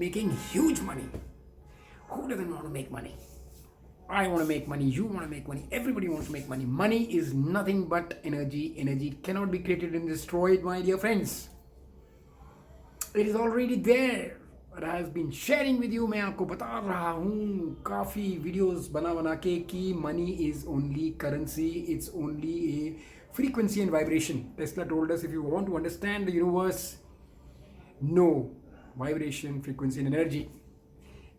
making huge money. Who doesn't want to make money? I want to make money, you want to make money, everybody wants to make money. Money is nothing but energy. Energy cannot be created and destroyed, my dear friends. It is already there. But I have been sharing with you, मैं आपको बता रहा हूँ काफ़ी videos बना बना के कि money is only currency, it's only a frequency and vibration. Tesla told us if you want to understand the universe, know vibration, frequency and energy.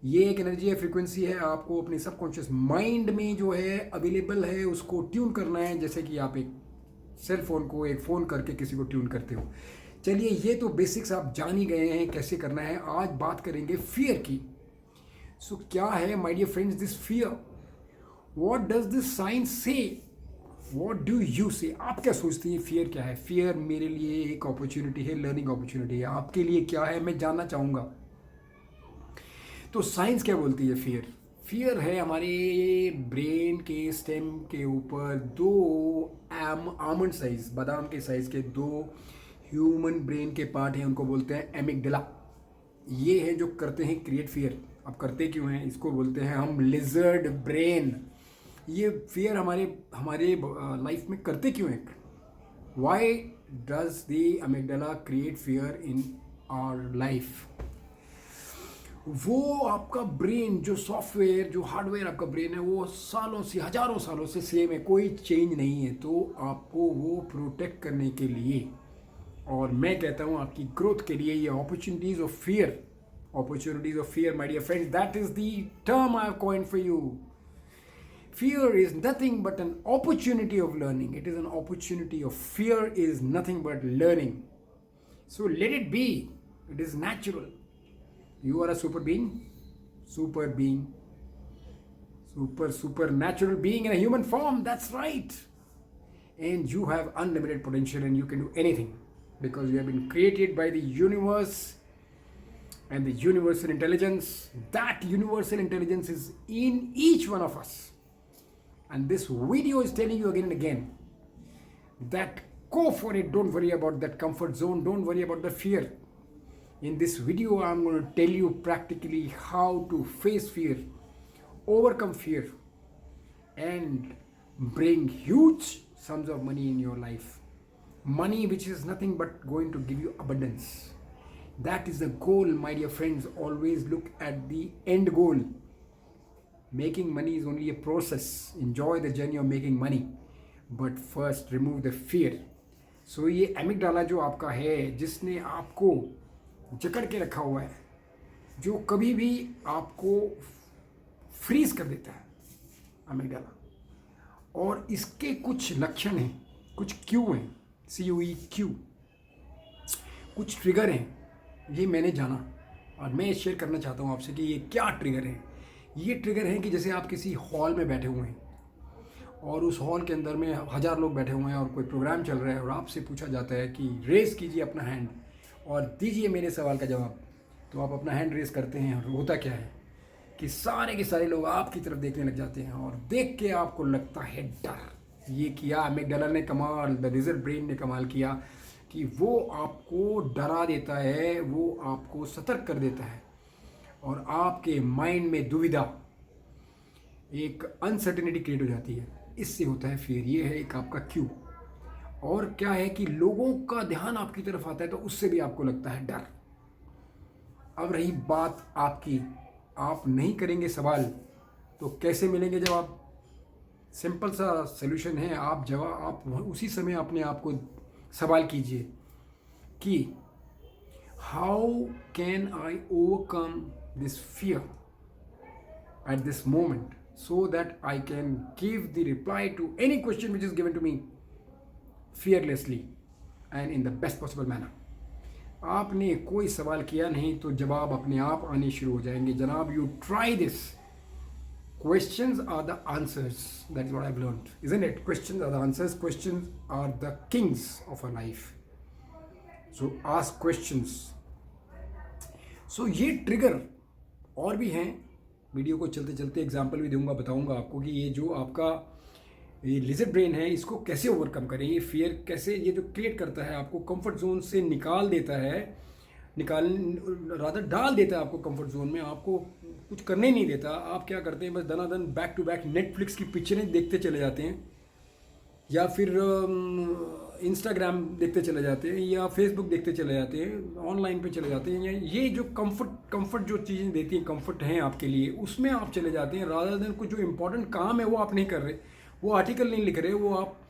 ये एक एनर्जी है, फ्रीक्वेंसी है, आपको अपने सबकॉन्शियस माइंड में जो है अवेलेबल है उसको ट्यून करना है, जैसे कि आप एक सेल फोन को एक फ़ोन करके किसी को ट्यून करते हो. चलिए ये तो बेसिक्स आप जान ही गए हैं कैसे करना है. आज बात करेंगे फियर की. सो क्या है my dear friends this fear? What does this science say? What do you say? आप क्या सोचते हैं फियर क्या है? फियर मेरे लिए एक अपॉर्चुनिटी है, लर्निंग अपॉर्चुनिटी है. आपके लिए क्या है मैं जानना चाहूँगा. तो साइंस क्या बोलती है फियर? फियर है हमारे ब्रेन के स्टेम के ऊपर दो आमंड साइज, बादाम के साइज के दो ह्यूमन ब्रेन के पार्ट हैं, उनको बोलते हैं एमिगडाला. ये है जो करते हैं क्रिएट फियर. अब करते क्यों हैं? इसको बोलते हैं हम लिजर्ड ब्रेन. ये फियर हमारे लाइफ में करते क्यों हैं? Why does the amygdala create fear in our life? वो आपका ब्रेन जो सॉफ्टवेयर जो हार्डवेयर आपका ब्रेन है वो सालों से हजारों सालों से सेम है, कोई चेंज नहीं है. तो आपको वो प्रोटेक्ट करने के लिए और मैं कहता हूँ आपकी ग्रोथ के लिए ये opportunities of fear my dear friends, that is the term I have coined for you. Fear is nothing but an opportunity of learning. It is an opportunity of fear is nothing but learning. So let it be. It is natural. You are a super being, supernatural being in a human form. That's right. And you have unlimited potential and you can do anything because you have been created by the universe and the universal intelligence. That universal intelligence is in each one of us. And this video is telling you again and again that go for it. Don't worry about that comfort zone. Don't worry about the fear. In this video, I'm going to tell you practically how to face fear, overcome fear, and bring huge sums of money in your life. Money which is nothing but going to give you abundance. That is the goal, my dear friends. Always look at the end goal. Making money is only a process. Enjoy the journey of making money. But first, remove the fear. So ये amygdala जो आपका है, जिसने आपको जकड़ के रखा हुआ है, जो कभी भी आपको फ्रीज कर देता है, एमिगडाला. और इसके कुछ लक्षण हैं, कुछ क्यू हैं, CUE, कुछ ट्रिगर हैं. ये मैंने जाना और मैं शेयर करना चाहता हूँ आपसे कि ये क्या ट्रिगर हैं. ये ट्रिगर हैं कि जैसे आप किसी हॉल में बैठे हुए हैं और उस हॉल के अंदर में 1000 लोग बैठे हुए हैं और कोई प्रोग्राम चल रहा है और आपसे पूछा जाता है कि रेस कीजिए अपना हैंड और दीजिए मेरे सवाल का जवाब. तो आप अपना हैंड रेस करते हैं और होता क्या है कि सारे के सारे लोग आपकी तरफ देखने लग जाते हैं और देख के आपको लगता है डर. ये किया एमिगडाला ने कमाल, द लिजर्ड ब्रेन ने कमाल किया कि वो आपको डरा देता है, वो आपको सतर्क कर देता है और आपके माइंड में दुविधा, एक अनसर्टेनिटी क्रिएट हो जाती है. इससे होता है फिर. ये है एक आपका क्यू. और क्या है कि लोगों का ध्यान आपकी तरफ आता है तो उससे भी आपको लगता है डर. अब रही बात आपकी, आप नहीं करेंगे सवाल तो कैसे मिलेंगे जवाब? सिंपल सा सोल्यूशन है. आप उसी समय अपने आप को सवाल कीजिए कि how can I overcome this fear at this moment so that I can give the reply to any question which is given to me fearlessly and in the best possible manner. आपने कोई सवाल किया नहीं तो जवाब अपने आप आने शुरू हो जाएंगे. जनाब, you try this. Questions are the answers. That is what I've learned, isn't it? Questions are the answers. Questions are the kings of our life. So ask questions. So ये ट्रिगर और भी हैं. वीडियो को चलते चलते example भी दूंगा, बताऊंगा आपको कि ये जो आपका ये लिजर्ड ब्रेन है इसको कैसे ओवरकम करें. ये फियर कैसे, ये जो क्रिएट करता है आपको कंफर्ट जोन से निकाल देता है निकाल रादर डाल देता है आपको कंफर्ट जोन में, आपको कुछ करने नहीं देता। आप क्या करते हैं, बस दनादन बैक टू बैक नेटफ्लिक्स की पिक्चरें देखते चले जाते हैं, या फिर इंस्टाग्राम देखते चले जाते हैं, या फेसबुक देखते चले जाते हैं, ऑनलाइन पे चले जाते हैं, या ये जो कंफर्ट जो चीज़ें देती हैं, कंफर्ट हैं आपके लिए, उसमें आप चले जाते हैं। रादर देन कुछ जो इंपॉर्टेंट काम है वो आप नहीं कर रहे, वो आर्टिकल नहीं लिख रहे, वो आप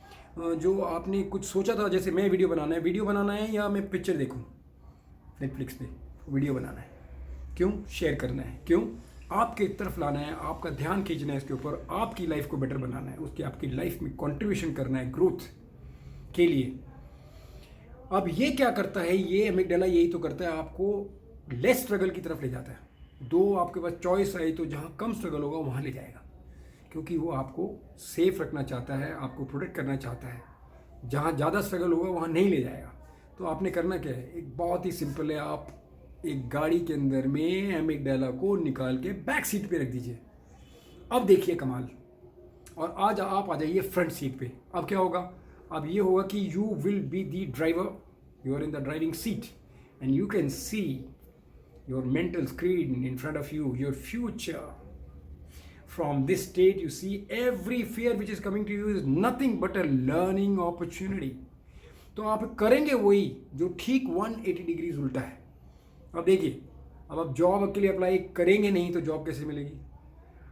जो आपने कुछ सोचा था, जैसे मैं वीडियो बनाना है या मैं पिक्चर देखूँ नेटफ्लिक्स पे, वीडियो बनाना है, क्यों शेयर करना है, क्यों आपके तरफ लाना है, आपका ध्यान खींचना है इसके ऊपर, आपकी लाइफ को बेटर बनाना है, उसकी आपकी लाइफ में कंट्रीब्यूशन करना है ग्रोथ के लिए। अब ये क्या करता है, ये एमिगडाला यही तो करता है, आपको लेस स्ट्रगल की तरफ ले जाता है। दो आपके पास चॉइस आई तो जहाँ कम स्ट्रगल होगा वहाँ ले जाएगा, क्योंकि वो आपको सेफ रखना चाहता है, आपको प्रोटेक्ट करना चाहता है। जहाँ ज़्यादा स्ट्रगल होगा वहाँ नहीं ले जाएगा। तो आपने करना क्या है, एक बहुत ही सिंपल है, आप एक गाड़ी के अंदर में एमिगडाला को निकाल के बैक सीट पे रख दीजिए। अब देखिए कमाल। और आज आप आ जाइए फ्रंट सीट पे। अब क्या होगा, अब ये होगा कि you will be the driver, you are in the driving seat and you can see your mental screen in front of you, your future. From this state you see every fear which is coming to you is nothing but a learning opportunity. तो आप करेंगे वही जो ठीक 180 degrees उल्टा है। अब देखिए, अब आप जॉब के लिए अप्लाई करेंगे नहीं तो जॉब कैसे मिलेगी,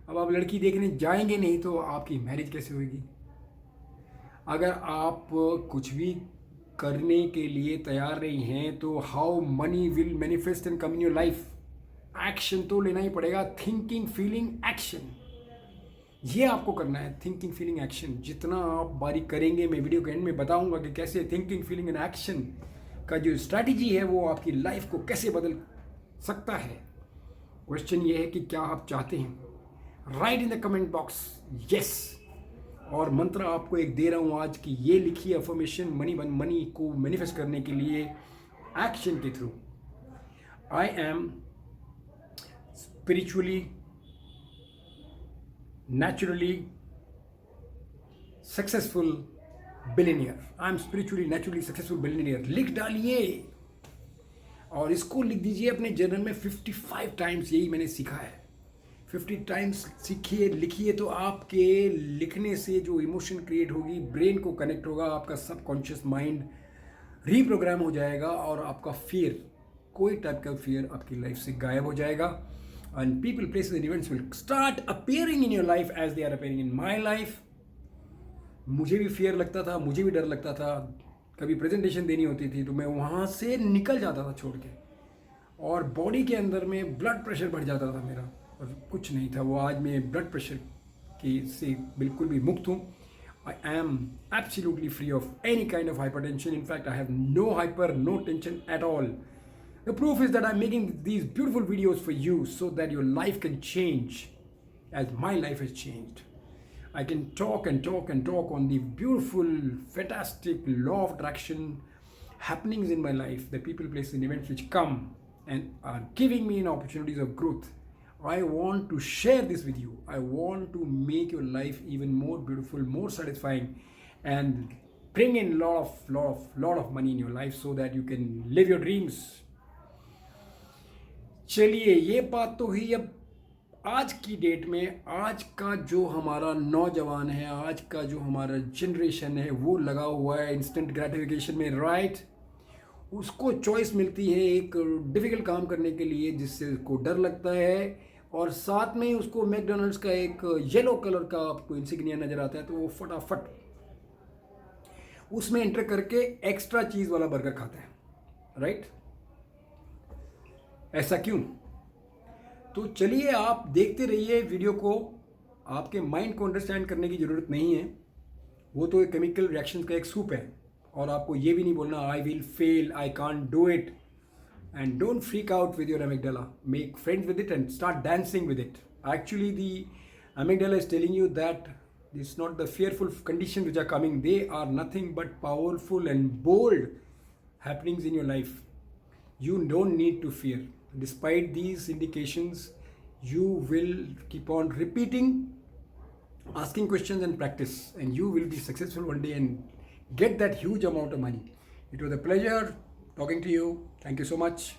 अब आप लड़की देखने जाएंगे नहीं तो आपकी मैरिज कैसे होगी, अगर आप कुछ भी करने के लिए तैयार नहीं हैं तो how many will manifest and come in your life. Action तो लेना ही पड़ेगा, थिंकिंग फीलिंग एक्शन, ये आपको करना है, थिंकिंग फीलिंग एक्शन। जितना आप बारीक करेंगे, मैं वीडियो के एंड में बताऊंगा कि कैसे थिंकिंग फीलिंग एंड एक्शन का जो स्ट्रैटेजी है वो आपकी लाइफ को कैसे बदल सकता है। क्वेश्चन ये है कि क्या आप चाहते हैं, right in the comment box yes. और मंत्र आपको एक दे रहा हूँ आज कि ये लिखिए अफर्मेशन मनी को मैनिफेस्ट करने के लिए एक्शन के through. I am spiritually naturally successful billionaire. I am spiritually naturally successful billionaire. लिख डालिए और इसको लिख दीजिए अपने जर्नल में 55 टाइम्स। यही मैंने सीखा है, 50 टाइम्स सीखिए, लिखिए। तो आपके लिखने से जो इमोशन क्रिएट होगी, ब्रेन को कनेक्ट होगा, आपका सबकॉन्शियस माइंड रीप्रोग्राम हो जाएगा और आपका फियर, कोई टाइप का फियर आपकी लाइफ से गायब हो जाएगा। And people, places and events will start appearing in your life as they are appearing in my life. मुझे भी फियर लगता था, मुझे भी डर लगता था, कभी प्रेजेंटेशन देनी होती थी तो मैं वहाँ से निकल जाता था छोड़ के, और बॉडी के अंदर में ब्लड प्रेशर बढ़ जाता था मेरा, और कुछ नहीं था वो। आज मैं ब्लड प्रेशर की से बिल्कुल भी मुक्त हूँ। I am absolutely free of any kind of hypertension. In fact, I have no tension at all. The proof is that I'm making these beautiful videos for you so that your life can change as my life has changed. I can talk and talk and talk on the beautiful, fantastic law of attraction happenings in my life, the people, places and events which come and are giving me opportunities of growth. I want to share this with you. I want to make your life even more beautiful, more satisfying, and bring in lot of money in your life so that you can live your dreams. चलिए, ये बात तो हुई। अब आज की date में आज का जो हमारा नौजवान है, आज का जो हमारा जनरेशन है, वो लगा हुआ है इंस्टेंट ग्रेटिफिकेशन में, राइट। उसको चॉइस मिलती है एक डिफ़िकल्ट काम करने के लिए जिससे उसको डर लगता है, और साथ में उसको मैकडॉनल्ड्स का एक येलो कलर का आपको इंसिग्निया नज़र आता है तो वो फटाफट उसमें एंटर करके एक्स्ट्रा चीज़ वाला बर्गर खाता है, राइट। ऐसा क्यों? तो चलिए आप देखते रहिए वीडियो को। आपके माइंड को अंडरस्टैंड करने की ज़रूरत नहीं है, वो तो एक केमिकल रिएक्शन का एक सूप है। और आपको ये भी नहीं बोलना I will fail, I can't do it, and don't freak out with your amygdala. Make friends with it and start dancing with it. Actually the amygdala is telling you that this not the fearful conditions which are coming, they are nothing but powerful and bold happenings in your life. You don't need to fear. Despite these indications, you will keep on repeating, asking questions and practice, and you will be successful one day and get that huge amount of money. It was a pleasure talking to you. Thank you so much.